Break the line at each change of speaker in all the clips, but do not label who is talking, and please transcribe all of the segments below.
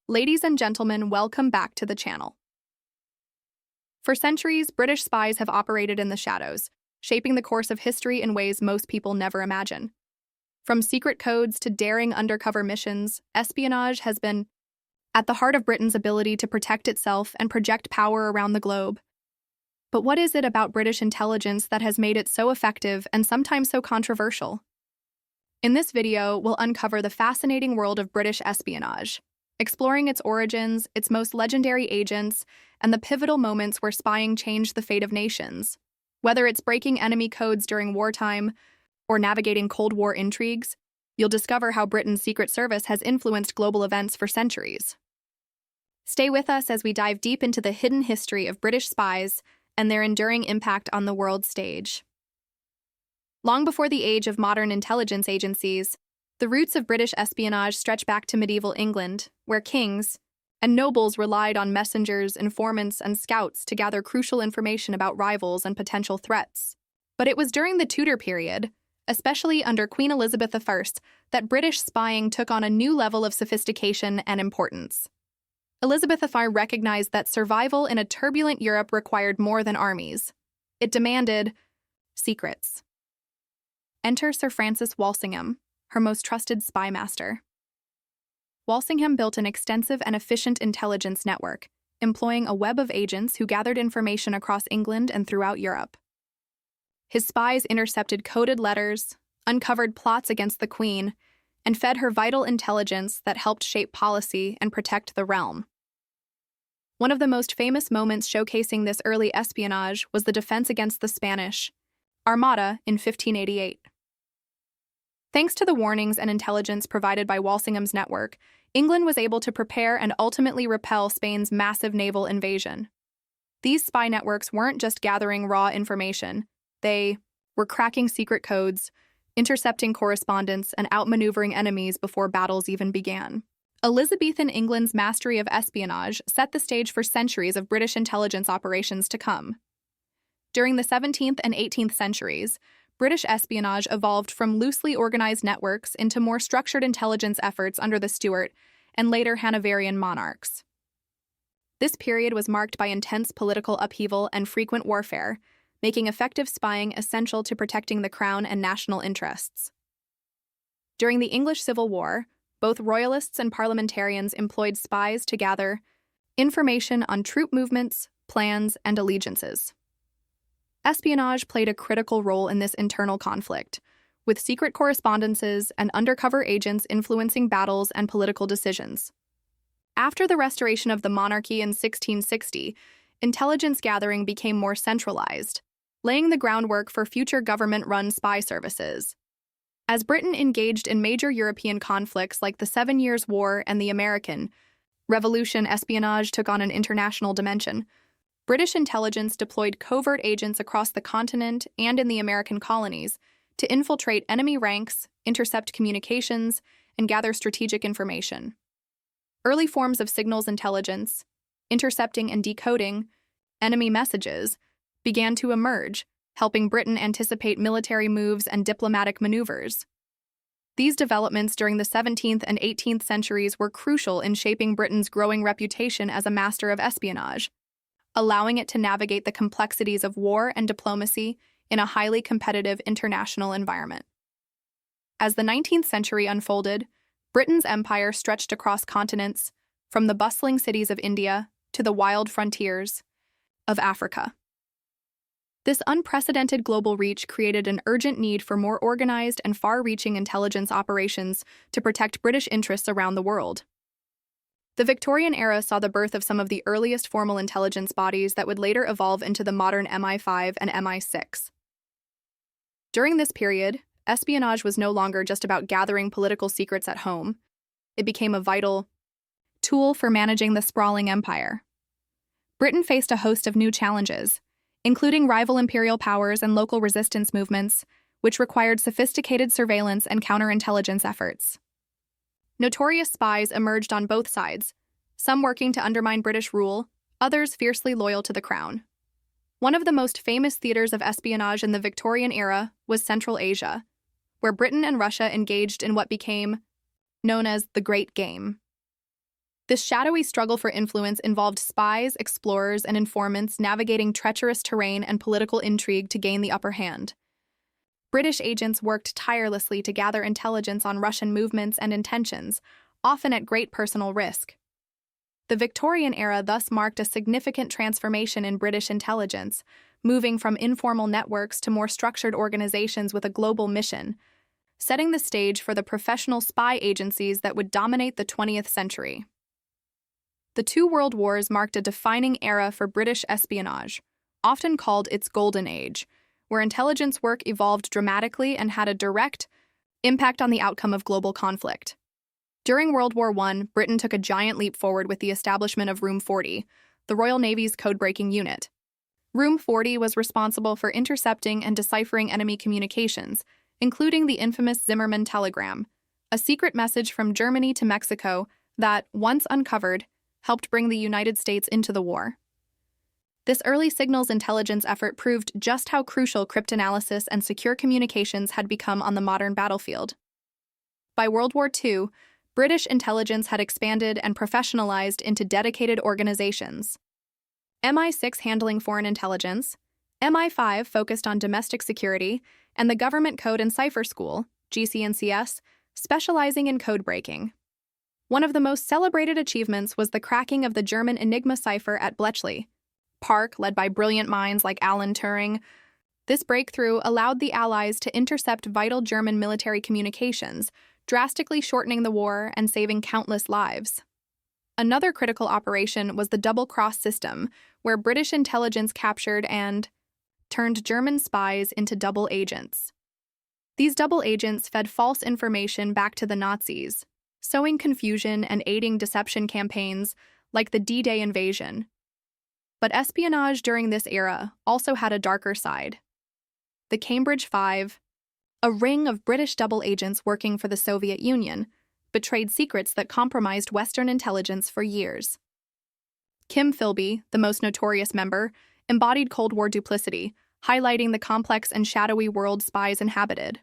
Ladies and gentlemen, welcome back to the channel. For centuries, British spies have operated in the shadows, shaping the course of history in ways most people never imagine. From secret codes to daring undercover missions, espionage has been at the heart of Britain's ability to protect itself and project power around the globe. But what is it about British intelligence that has made it so effective and sometimes so controversial? In this video, we'll uncover the fascinating world of British espionage, exploring its origins, its most legendary agents, and the pivotal moments where spying changed the fate of nations. Whether it's breaking enemy codes during wartime or navigating Cold War intrigues, you'll discover how Britain's Secret Service has influenced global events for centuries. Stay with us as we dive deep into the hidden history of British spies and their enduring impact on the world stage. Long before the age of modern intelligence agencies, the roots of British espionage stretch back to medieval England, where kings and nobles relied on messengers, informants, and scouts to gather crucial information about rivals and potential threats. But it was during the Tudor period, especially under Queen Elizabeth I, that British spying took on a new level of sophistication and importance. Elizabeth I recognized that survival in a turbulent Europe required more than armies. It demanded secrets. Enter Sir Francis Walsingham, her most trusted spy master. Walsingham built an extensive and efficient intelligence network, employing a web of agents who gathered information across England and throughout Europe. His spies intercepted coded letters, uncovered plots against the Queen, and fed her vital intelligence that helped shape policy and protect the realm. One of the most famous moments showcasing this early espionage was the defense against the Spanish Armada in 1588. Thanks to the warnings and intelligence provided by Walsingham's network, England was able to prepare and ultimately repel Spain's massive naval invasion. These spy networks weren't just gathering raw information, they were cracking secret codes, intercepting correspondence, and outmaneuvering enemies before battles even began. Elizabethan England's mastery of espionage set the stage for centuries of British intelligence operations to come. During the 17th and 18th centuries, British espionage evolved from loosely organized networks into more structured intelligence efforts under the Stuart and later Hanoverian monarchs. This period was marked by intense political upheaval and frequent warfare, making effective spying essential to protecting the crown and national interests. During the English Civil War, both royalists and parliamentarians employed spies to gather information on troop movements, plans, and allegiances. Espionage played a critical role in this internal conflict, with secret correspondences and undercover agents influencing battles and political decisions. After the restoration of the monarchy in 1660, intelligence gathering became more centralized, laying the groundwork for future government-run spy services. As Britain engaged in major European conflicts like the 7 Years' War and the American Revolution, espionage took on an international dimension. British intelligence deployed covert agents across the continent and in the American colonies to infiltrate enemy ranks, intercept communications, and gather strategic information. Early forms of signals intelligence, intercepting and decoding enemy messages, began to emerge, helping Britain anticipate military moves and diplomatic maneuvers. These developments during the 17th and 18th centuries were crucial in shaping Britain's growing reputation as a master of espionage, allowing it to navigate the complexities of war and diplomacy in a highly competitive international environment. As the 19th century unfolded, Britain's empire stretched across continents, from the bustling cities of India to the wild frontiers of Africa. This unprecedented global reach created an urgent need for more organized and far-reaching intelligence operations to protect British interests around the world. The Victorian era saw the birth of some of the earliest formal intelligence bodies that would later evolve into the modern MI5 and MI6. During this period, espionage was no longer just about gathering political secrets at home. It became a vital tool for managing the sprawling empire. Britain faced a host of new challenges, including rival imperial powers and local resistance movements, which required sophisticated surveillance and counterintelligence efforts. Notorious spies emerged on both sides, some working to undermine British rule, others fiercely loyal to the crown. One of the most famous theaters of espionage in the Victorian era was Central Asia, where Britain and Russia engaged in what became known as the Great Game. This shadowy struggle for influence involved spies, explorers, and informants navigating treacherous terrain and political intrigue to gain the upper hand. British agents worked tirelessly to gather intelligence on Russian movements and intentions, often at great personal risk. The Victorian era thus marked a significant transformation in British intelligence, moving from informal networks to more structured organizations with a global mission, setting the stage for the professional spy agencies that would dominate the 20th century. The two world wars marked a defining era for British espionage, often called its Golden Age, where intelligence work evolved dramatically and had a direct impact on the outcome of global conflict. During World War I, Britain took a giant leap forward with the establishment of Room 40, the Royal Navy's code-breaking unit. Room 40 was responsible for intercepting and deciphering enemy communications, including the infamous Zimmermann telegram, a secret message from Germany to Mexico that, once uncovered, helped bring the United States into the war. This early signals intelligence effort proved just how crucial cryptanalysis and secure communications had become on the modern battlefield. By World War II, British intelligence had expanded and professionalized into dedicated organizations. MI6 handling foreign intelligence, MI5 focused on domestic security, and the Government Code and Cipher School, GCNCS, specializing in code breaking. One of the most celebrated achievements was the cracking of the German Enigma cipher at Bletchley Park, led by brilliant minds like Alan Turing. This breakthrough allowed the Allies to intercept vital German military communications, drastically shortening the war and saving countless lives. Another critical operation was the double-cross system, where British intelligence captured and turned German spies into double agents. These double agents fed false information back to the Nazis, sowing confusion and aiding deception campaigns like the D-Day invasion. But espionage during this era also had a darker side. The Cambridge Five, a ring of British double agents working for the Soviet Union, betrayed secrets that compromised Western intelligence for years. Kim Philby, the most notorious member, embodied Cold War duplicity, highlighting the complex and shadowy world spies inhabited.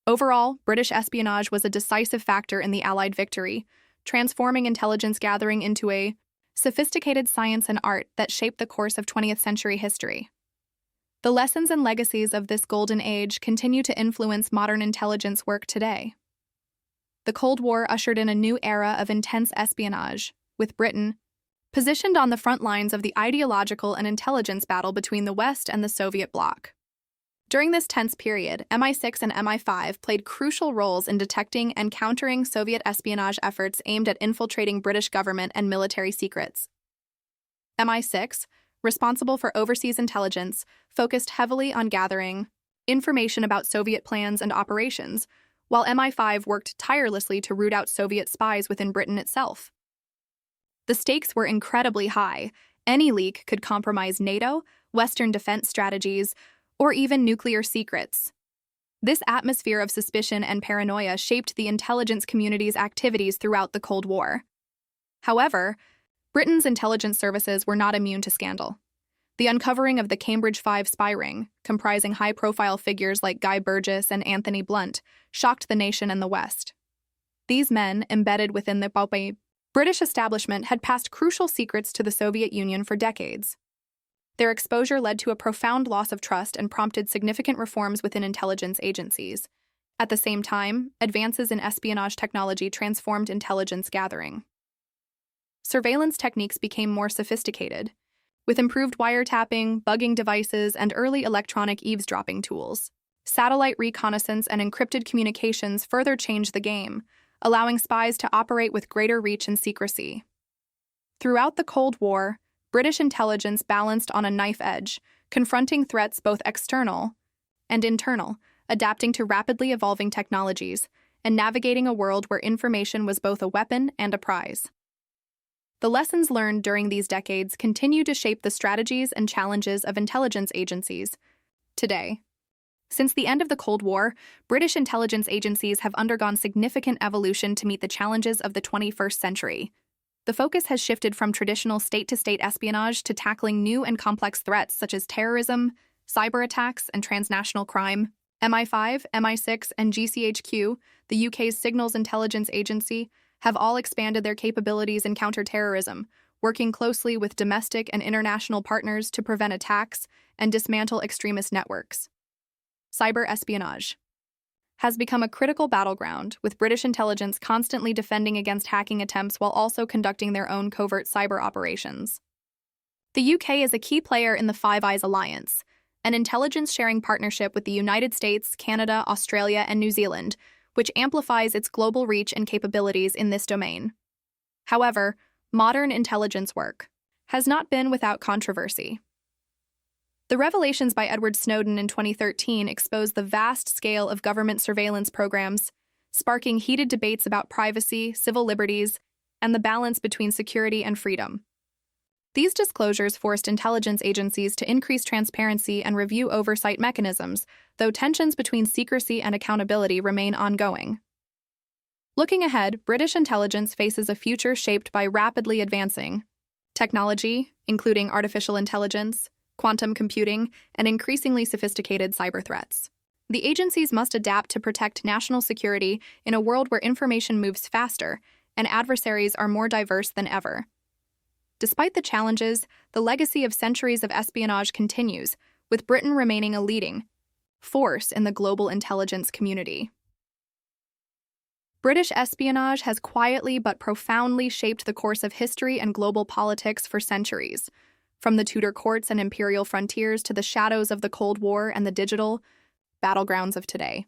Overall, British espionage was a decisive factor in the Allied victory, transforming intelligence gathering into a sophisticated science and art that shaped the course of 20th century history. The lessons and legacies of this golden age continue to influence modern intelligence work today. The Cold War ushered in a new era of intense espionage, with Britain positioned on the front lines of the ideological and intelligence battle between the West and the Soviet bloc. During this tense period, MI6 and MI5 played crucial roles in detecting and countering Soviet espionage efforts aimed at infiltrating British government and military secrets. MI6, responsible for overseas intelligence, focused heavily on gathering information about Soviet plans and operations, while MI5 worked tirelessly to root out Soviet spies within Britain itself. The stakes were incredibly high. Any leak could compromise NATO, Western defense strategies, or even nuclear secrets. This atmosphere of suspicion and paranoia shaped the intelligence community's activities throughout the Cold War. However, Britain's intelligence services were not immune to scandal. The uncovering of the Cambridge Five spy ring, comprising high-profile figures like Guy Burgess and Anthony Blunt, shocked the nation and the West. These men, embedded within the British establishment, had passed crucial secrets to the Soviet Union for decades. Their exposure led to a profound loss of trust and prompted significant reforms within intelligence agencies. At the same time, advances in espionage technology transformed intelligence gathering. Surveillance techniques became more sophisticated, with improved wiretapping, bugging devices, and early electronic eavesdropping tools. Satellite reconnaissance and encrypted communications further changed the game, allowing spies to operate with greater reach and secrecy. Throughout the Cold War, British intelligence balanced on a knife edge, confronting threats both external and internal, adapting to rapidly evolving technologies, and navigating a world where information was both a weapon and a prize. The lessons learned during these decades continue to shape the strategies and challenges of intelligence agencies today. Since the end of the Cold War, British intelligence agencies have undergone significant evolution to meet the challenges of the 21st century. The focus has shifted from traditional state-to-state espionage to tackling new and complex threats such as terrorism, cyber attacks, and transnational crime. MI5, MI6, and GCHQ, the UK's Signals Intelligence Agency, have all expanded their capabilities in counterterrorism, working closely with domestic and international partners to prevent attacks and dismantle extremist networks. Cyber espionage has become a critical battleground, with British intelligence constantly defending against hacking attempts while also conducting their own covert cyber operations. The UK is a key player in the Five Eyes Alliance, an intelligence-sharing partnership with the United States, Canada, Australia, and New Zealand, which amplifies its global reach and capabilities in this domain. However, modern intelligence work has not been without controversy. The revelations by Edward Snowden in 2013 exposed the vast scale of government surveillance programs, sparking heated debates about privacy, civil liberties, and the balance between security and freedom. These disclosures forced intelligence agencies to increase transparency and review oversight mechanisms, though tensions between secrecy and accountability remain ongoing. Looking ahead, British intelligence faces a future shaped by rapidly advancing technology, including artificial intelligence, quantum computing, and increasingly sophisticated cyber threats. The agencies must adapt to protect national security in a world where information moves faster and adversaries are more diverse than ever. Despite the challenges, the legacy of centuries of espionage continues, with Britain remaining a leading force in the global intelligence community. British espionage has quietly but profoundly shaped the course of history and global politics for centuries, from the Tudor courts and imperial frontiers to the shadows of the Cold War and the digital battlegrounds of today.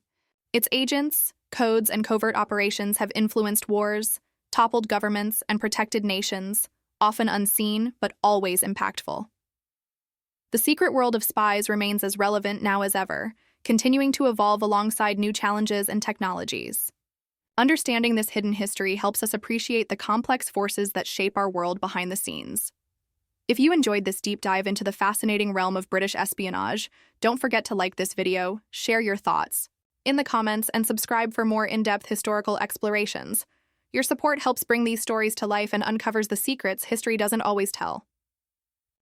Its agents, codes, and covert operations have influenced wars, toppled governments, and protected nations, often unseen but always impactful. The secret world of spies remains as relevant now as ever, continuing to evolve alongside new challenges and technologies. Understanding this hidden history helps us appreciate the complex forces that shape our world behind the scenes. If you enjoyed this deep dive into the fascinating realm of British espionage, don't forget to like this video, share your thoughts in the comments, and subscribe for more in-depth historical explorations. Your support helps bring these stories to life and uncovers the secrets history doesn't always tell.